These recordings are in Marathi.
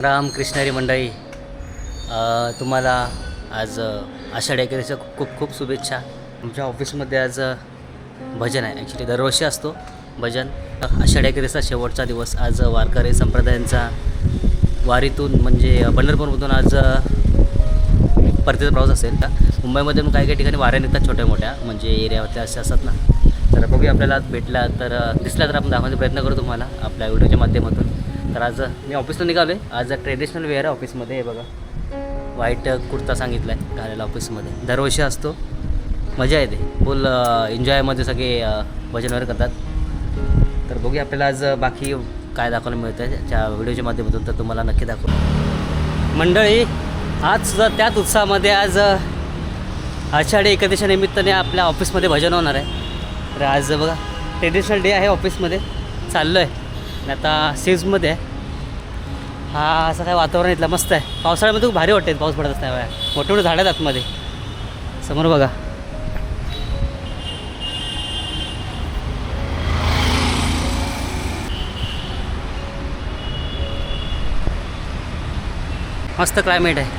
राम कृष्णारी मंडळी, तुम्हाला आज आषाढी एकादशीच्या खूप खूप खूप शुभेच्छा. आमच्या ऑफिसमध्ये आज भजन आहे. ॲक्च्युली दरवर्षी असतो भजन. आषाढी एकादशीचा शेवटचा दिवस. आज वारकरी संप्रदायांचा वारीतून म्हणजे पंढरपूरमधून आज परतीचा प्रवास असेल का. मुंबईमध्ये पण काही काही ठिकाणी वाऱ्या निघतात छोट्या मोठ्या, म्हणजे एरियावरती असे असतात ना. तर बघूया, आपल्याला भेटला तर दिसला तर आपण दाखवण्याचा प्रयत्न करू तुम्हाला आपल्या व्हिडिओच्या माध्यमातून. तर आज मी ऑफिसला निघालो आहे. आज ट्रेडिशनल वेअर आहे ऑफिसमध्ये. हे बघा, व्हाईट कुर्ता सांगितला आहे घालायला ऑफिसमध्ये. दरवर्षी असतो, मजा येते फुल एन्जॉयमध्ये सगळे भजन वगैरे करतात. तर बघूया आपल्याला आज बाकी काय दाखवायला मिळतं आहे त्या व्हिडिओच्या माध्यमातून, तर तुम्हाला नक्की दाखवू मंडळी. आज सुद्धा त्याच उत्साहामध्ये आज आषाढी एकादशीच्या निमित्ताने आपल्या ऑफिसमध्ये भजन होणार आहे. तर आज बघा ट्रेडिशनल डे आहे ऑफिसमध्ये. चाललो आहे आणि आता सीजमध्ये आहे. हा असं काय वातावरण इथलं मस्त आहे. पावसाळ्यामध्ये खूप भारी वाटते पाऊस पडत असता. मोठे मोठे झाड आहेत आतमध्ये, समोर बघा. मस्त क्लायमेट आहे.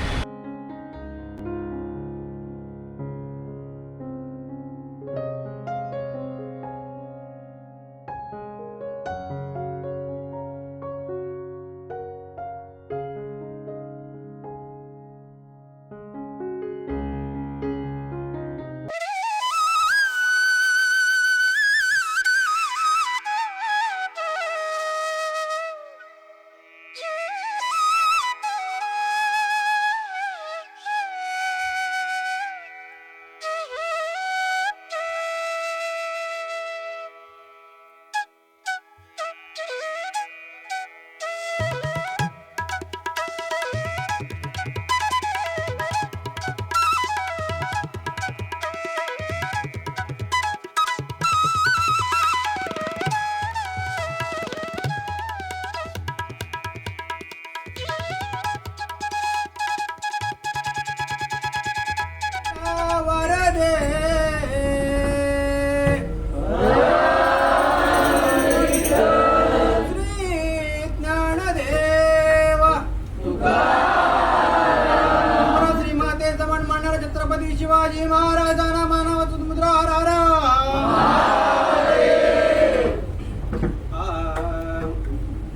शिवाजी महाराजांना मानवत मुद्रा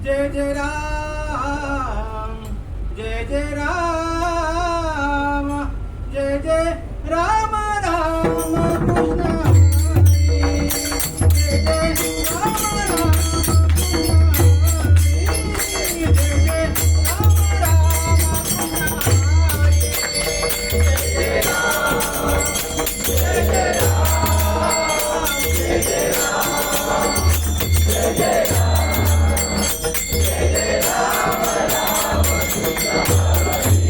जय जय राम, जय जय राम, जय जय राम राम कृष्ण हरी, जय जय राम राम कृष्ण हरी, जय जय राम राम कृष्ण हरी, जय जय राम, जय जय राम, जय जय राम, जय जय राम, जय जय राम राम कृष्ण हरी.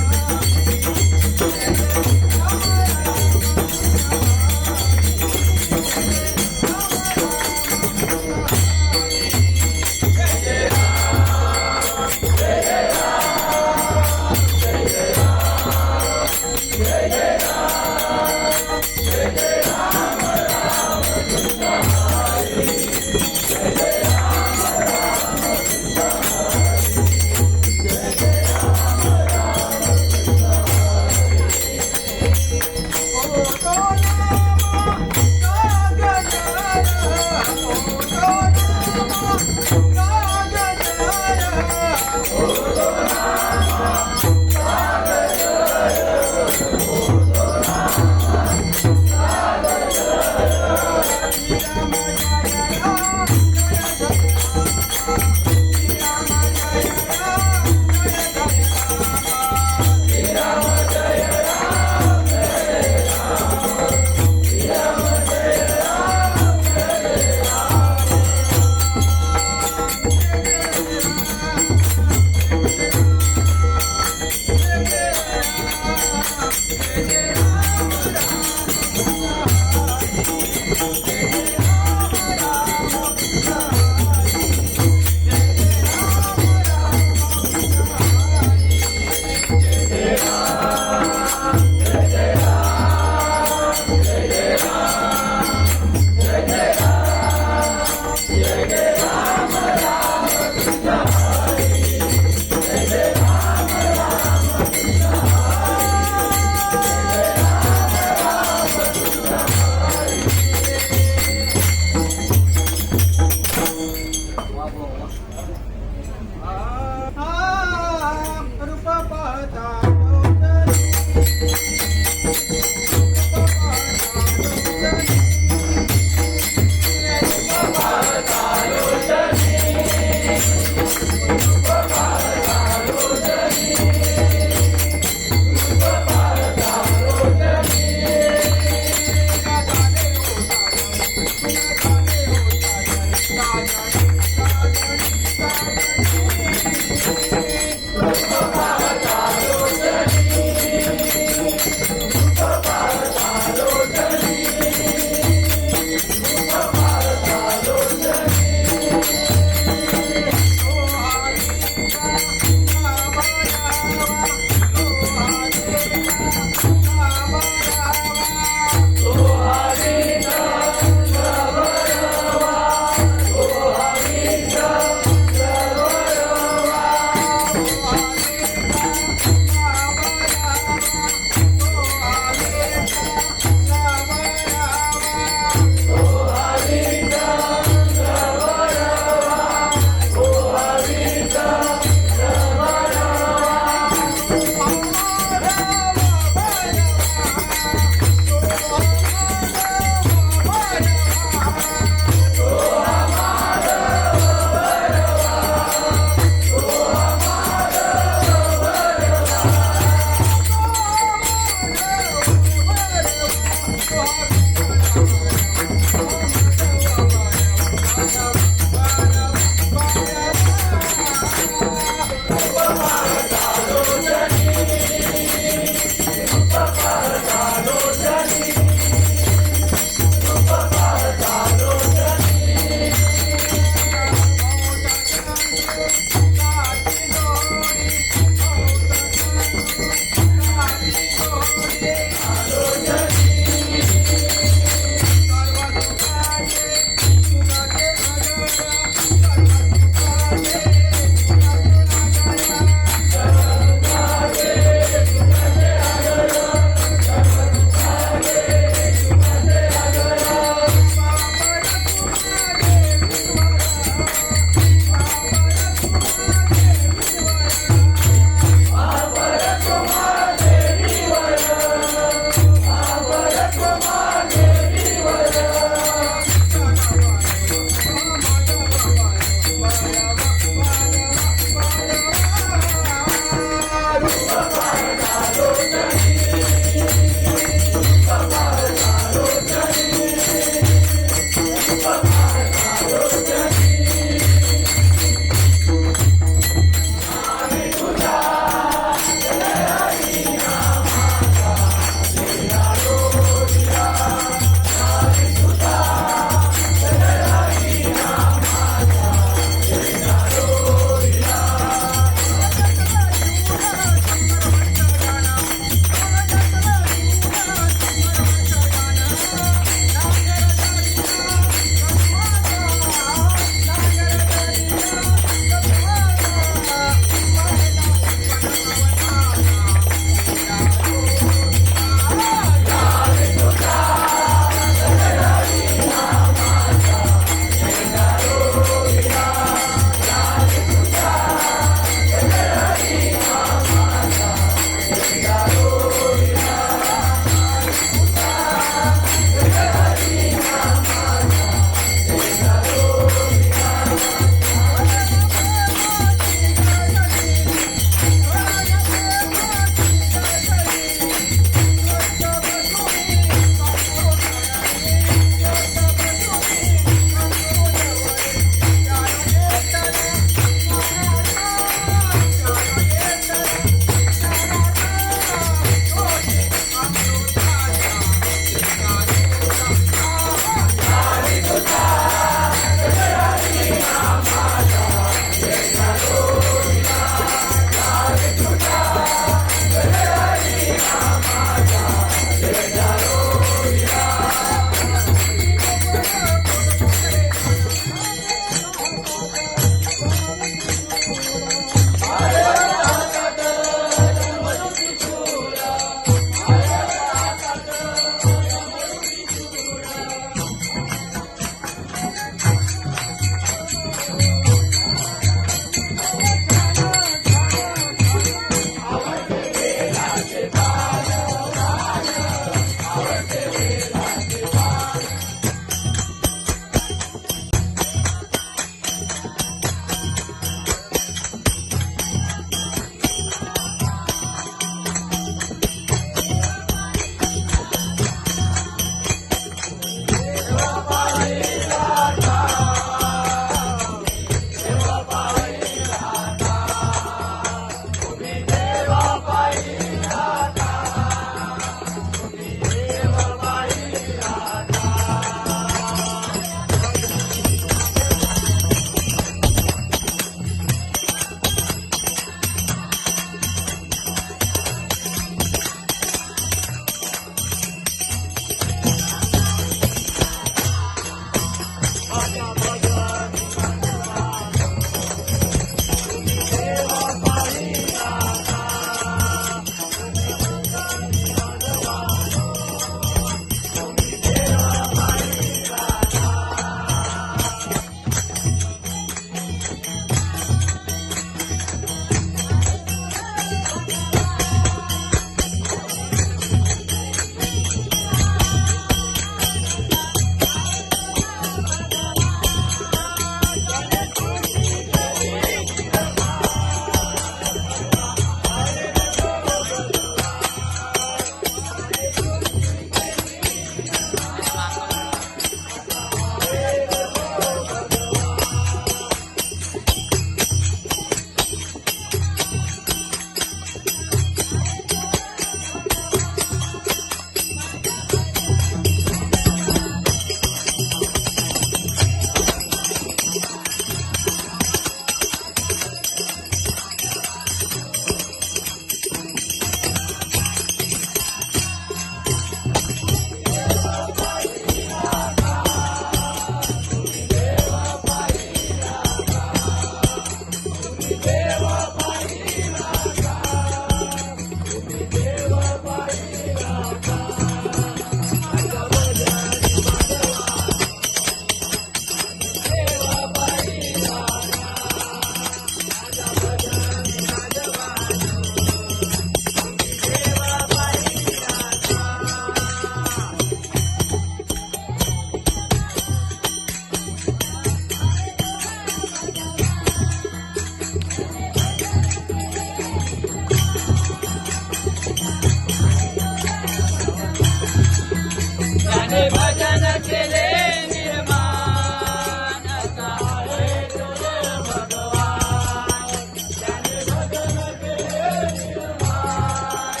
केले निर्माण असा आहे गुरु भगवान ज्याने भजन केले निर्माण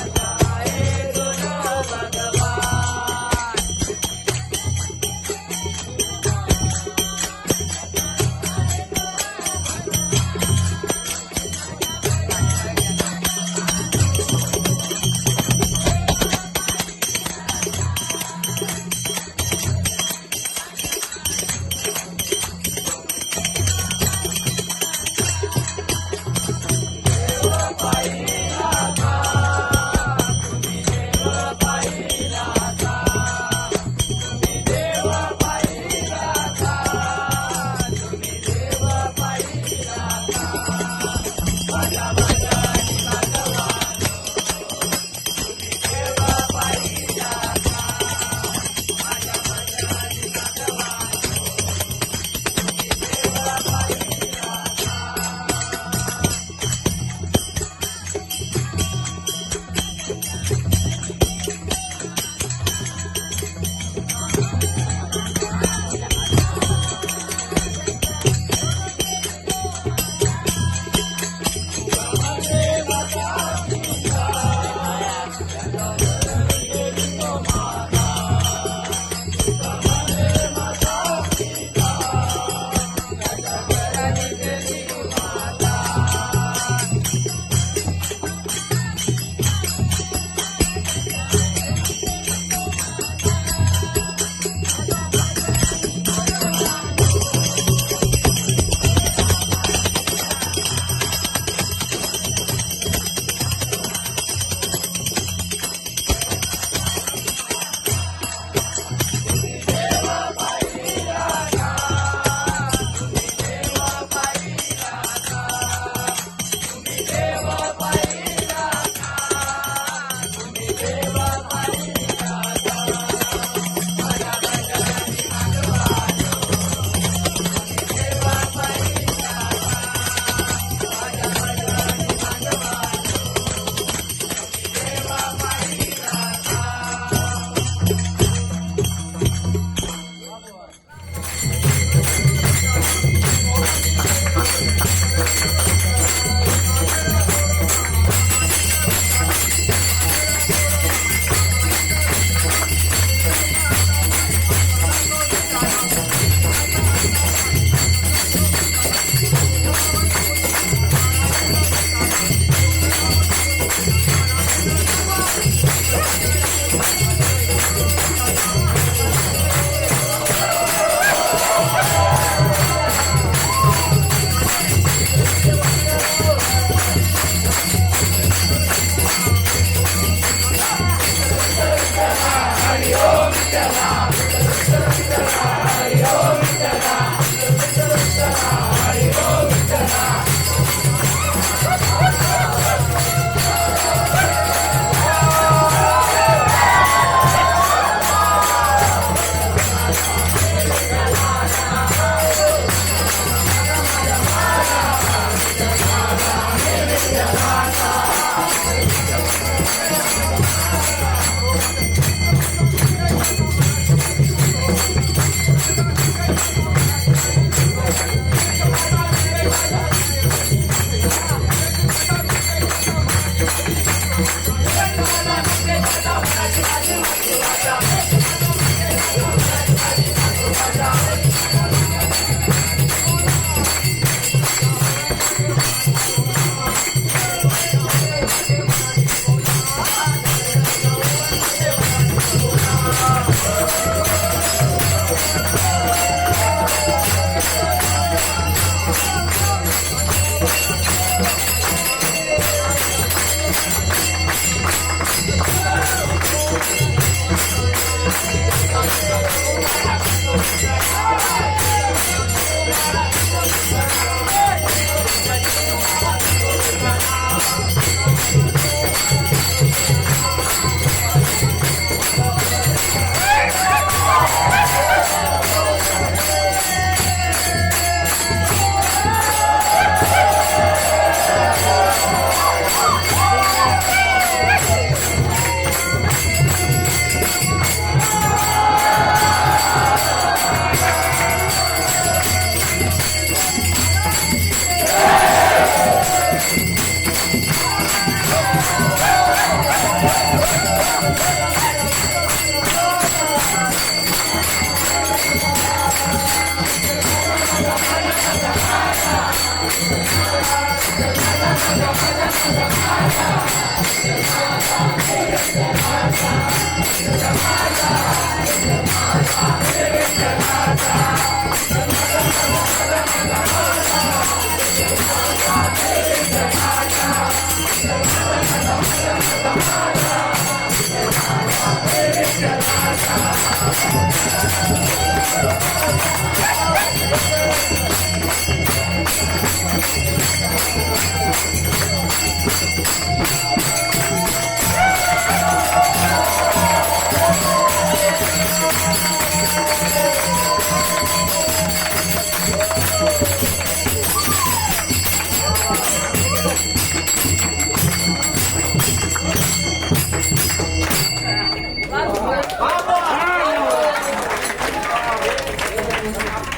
असा आहे गुरु भगवान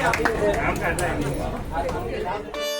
काम करताय